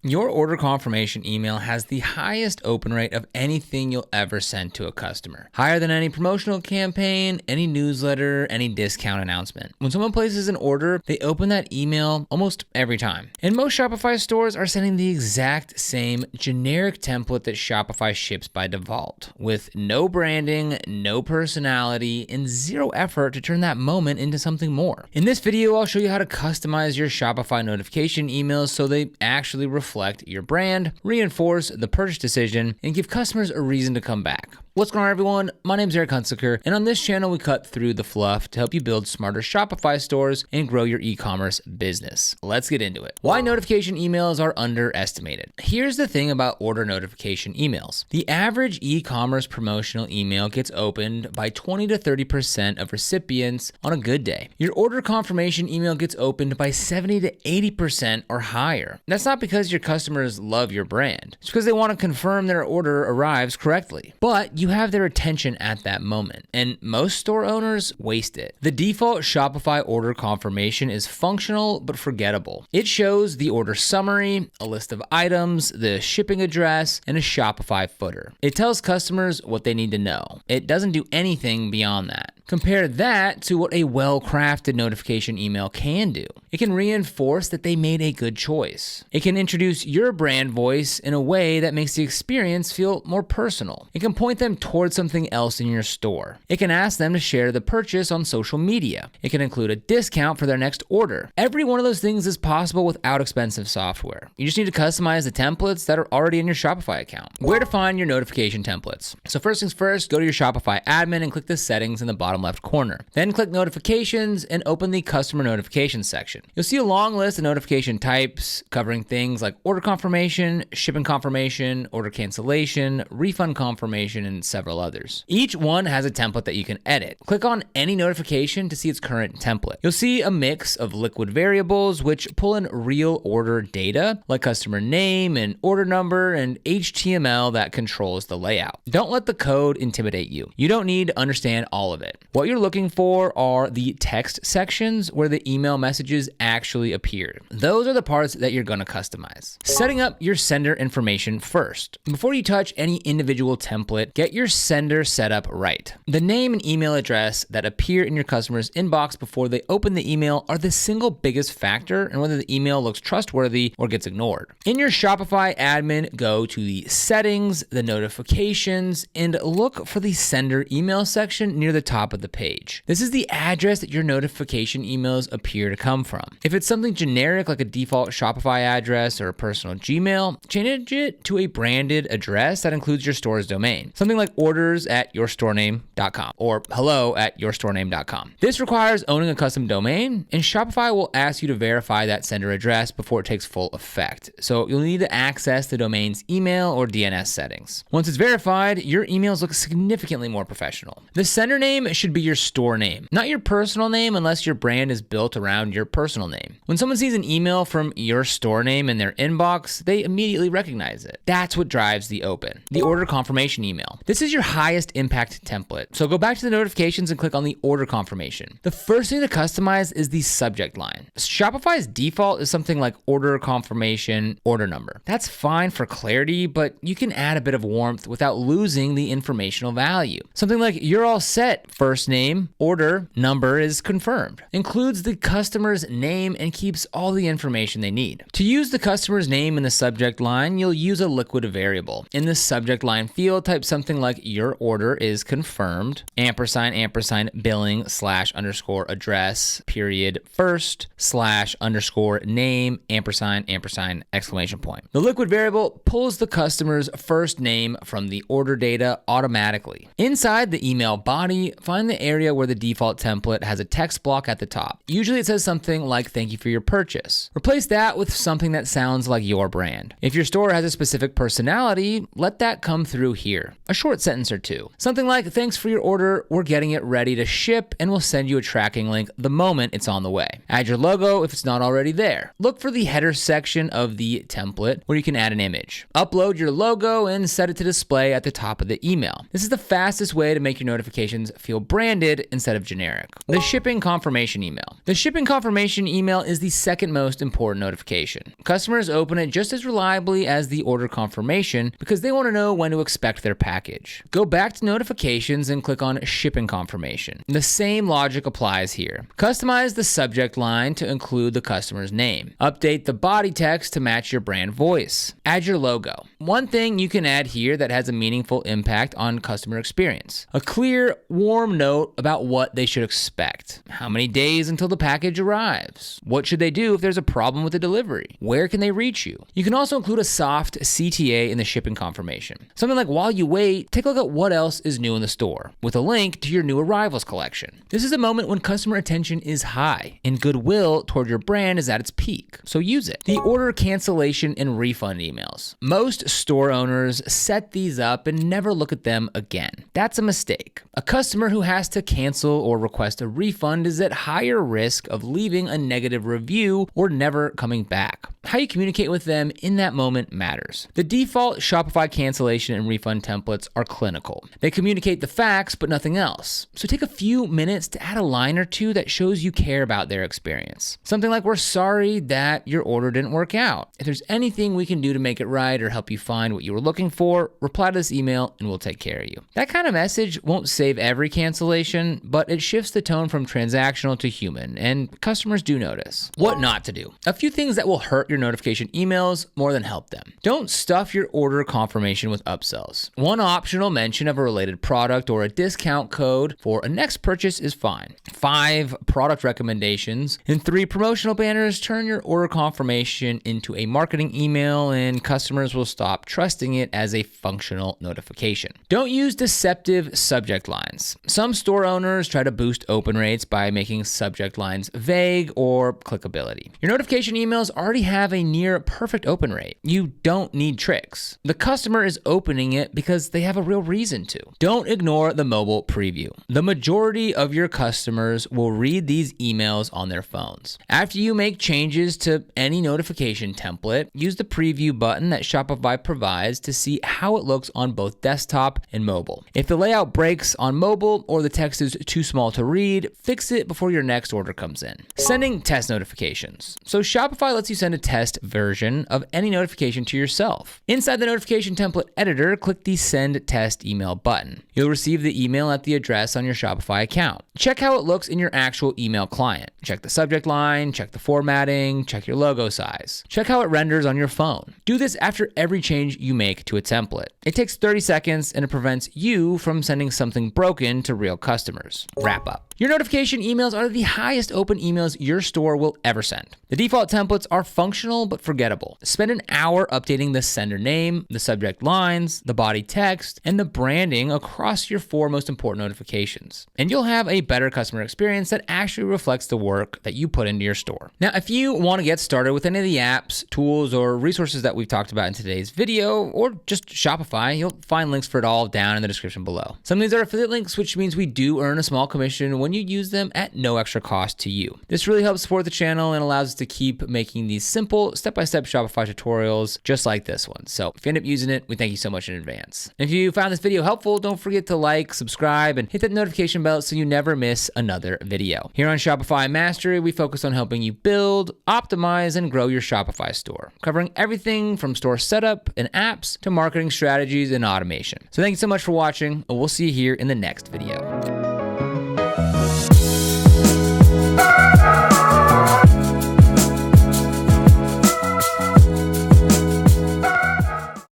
Your order confirmation email has the highest open rate of anything you'll ever send to a customer. Higher than any promotional campaign, any newsletter, any discount announcement. When someone places an order, they open that email almost every time. And most Shopify stores are sending the exact same generic template that Shopify ships by default, with no branding, no personality, and zero effort to turn that moment into something more. In this video, I'll show you how to customize your Shopify notification emails so they actually reflect your brand, reinforce the purchase decision, and give customers a reason to come back. What's going on, everyone? My name is Eric Hunsaker, and on this channel, we cut through the fluff to help you build smarter Shopify stores and grow your e-commerce business. Let's get into it. Why notification emails are underestimated. Here's the thing about order notification emails. The average e-commerce promotional email gets opened by 20 to 30% of recipients on a good day. Your order confirmation email gets opened by 70 to 80% or higher. That's not because your customers love your brand. It's because they want to confirm their order arrives correctly. But you have their attention at that moment, and most store owners waste it. The default Shopify order confirmation is functional but forgettable. It shows the order summary, a list of items, the shipping address, and a Shopify footer. It tells customers what they need to know. It doesn't do anything beyond that. Compare that to what a well-crafted notification email can do. It can reinforce that they made a good choice. It can introduce your brand voice in a way that makes the experience feel more personal. It can point them towards something else in your store. It can ask them to share the purchase on social media. It can include a discount for their next order. Every one of those things is possible without expensive software. You just need to customize the templates that are already in your Shopify account. Where to find your notification templates? So first things first, go to your Shopify admin and click the settings in the bottom left corner. Then click notifications and open the customer notifications section. You'll see a long list of notification types covering things like order confirmation, shipping confirmation, order cancellation, refund confirmation, and several others. Each one has a template that you can edit. Click on any notification to see its current template. You'll see a mix of liquid variables which pull in real order data like customer name and order number and HTML that controls the layout. Don't let the code intimidate you. You don't need to understand all of it. What you're looking for are the text sections where the email messages actually appear. Those are the parts that you're going to customize. Setting up your sender information first. Before you touch any individual template, get your sender set up right. The name and email address that appear in your customer's inbox before they open the email are the single biggest factor in whether the email looks trustworthy or gets ignored. In your Shopify admin, go to the settings, the notifications, and look for the sender email section near the top of the page. This is the address that your notification emails appear to come from. If it's something generic like a default Shopify address or a personal Gmail, change it to a branded address that includes your store's domain. Something like orders@yourstorename.com or hello@yourstorename.com. This requires owning a custom domain, and Shopify will ask you to verify that sender address before it takes full effect. So you'll need to access the domain's email or DNS settings. Once it's verified, your emails look significantly more professional. The sender name should be your store name, not your personal name unless your brand is built around your personal name. When someone sees an email from your store name in their inbox, they immediately recognize it. That's what drives the open. The order confirmation email. This is your highest impact template. So go back to the notifications and click on the order confirmation. The first thing to customize is the subject line. Shopify's default is something like order confirmation, order number. That's fine for clarity, but you can add a bit of warmth without losing the informational value. Something like you're all set, first name, order, number is confirmed. Includes the customer's name and keeps all the information they need. To use the customer's name in the subject line, you'll use a liquid variable. In the subject line field, type something like your order is confirmed, ampersand, billing / address, period, first / name, ampersand, exclamation point. The liquid variable pulls the customer's first name from the order data automatically. Inside the email body, find the area where the default template has a text block at the top. Usually it says something like thank you for your purchase. Replace that with something that sounds like your brand. If your store has a specific personality, let that come through here. A short sentence or two. Something like thanks for your order, we're getting it ready to ship and we'll send you a tracking link the moment it's on the way. Add your logo if it's not already there. Look for the header section of the template where you can add an image. Upload your logo and set it to display at the top of the email. This is the fastest way to make your notifications feel branded instead of generic. The shipping confirmation email. The shipping confirmation email is the second most important notification. Customers open it just as reliably as the order confirmation because they want to know when to expect their package. Go back to notifications and click on shipping confirmation. The same logic applies here. Customize the subject line to include the customer's name. Update the body text to match your brand voice. Add your logo. One thing you can add here that has a meaningful impact on customer experience. A clear, warm note about what they should expect. How many days until the package arrives? What should they do if there's a problem with the delivery? Where can they reach you? You can also include a soft CTA in the shipping confirmation. Something like, while you wait, take a look at what else is new in the store, with a link to your new arrivals collection. This is a moment when customer attention is high and goodwill toward your brand is at its peak, so use it. The order cancellation and refund emails. Most store owners set these up and never look at them again. That's a mistake. A customer who has to cancel or request a refund is at higher risk of leaving a negative review or never coming back. How you communicate with them in that moment matters. The default Shopify cancellation and refund templates are clinical. They communicate the facts, but nothing else. So take a few minutes to add a line or two that shows you care about their experience. Something like, we're sorry that your order didn't work out. If there's anything we can do to make it right or help you find what you were looking for, reply to this email and we'll take care of you. That kind of message won't save every cancellation, but it shifts the tone from transactional to human, and customers do notice. What not to do. A few things that will hurt your notification emails more than help them. Don't stuff your order confirmation with upsells. One optional mention of a related product or a discount code for a next purchase is fine. 5 product recommendations and 3 promotional banners turn your order confirmation into a marketing email, and customers will stop trusting it as a functional notification. Don't use deceptive subject lines. Some store owners try to boost open rates by making subject lines vague or clickability. Your notification emails already have a near perfect open rate. You don't need tricks. The customer is opening it because they have a real reason to. Don't ignore the mobile preview. The majority of your customers will read these emails on their phones. After you make changes to any notification template, use the preview button that Shopify provides to see how it looks on both desktop and mobile. If the layout breaks on mobile or the text is too small to read, fix it before your next order comes in. Sending test notifications. So Shopify lets you send a test version of any notification to yourself. Inside the notification template editor, click the Send Test Email button. You'll receive the email at the address on your Shopify account. Check how it looks in your actual email client. Check the subject line, check the formatting, check your logo size. Check how it renders on your phone. Do this after every change you make to a template. It takes 30 seconds and it prevents you from sending something broken to real customers. Wrap up. Your notification emails are the highest open emails your store will ever send. The default templates are functional but forgettable. Spend an hour updating the sender name, the subject lines, the body text, and the branding across your 4 most important notifications. And you'll have a better customer experience that actually reflects the work that you put into your store. Now, if you want to get started with any of the apps, tools, or resources that we've talked about in today's video, or just Shopify, you'll find links for it all down in the description below. Some of these are affiliate links, which means we do earn a small commission when you use them at no extra cost to you. This really helps support the channel and allows us to keep making these simple step-by-step Shopify tutorials just like this one. So if you end up using it, we thank you so much in advance. If you found this video helpful, don't forget to like, subscribe, and hit that notification bell so you never miss another video. Here on Shopify Mastery, we focus on helping you build, optimize, and grow your Shopify store, covering everything from store setup and apps to marketing strategies and automation. So thank you so much for watching, and we'll see you here in the next video.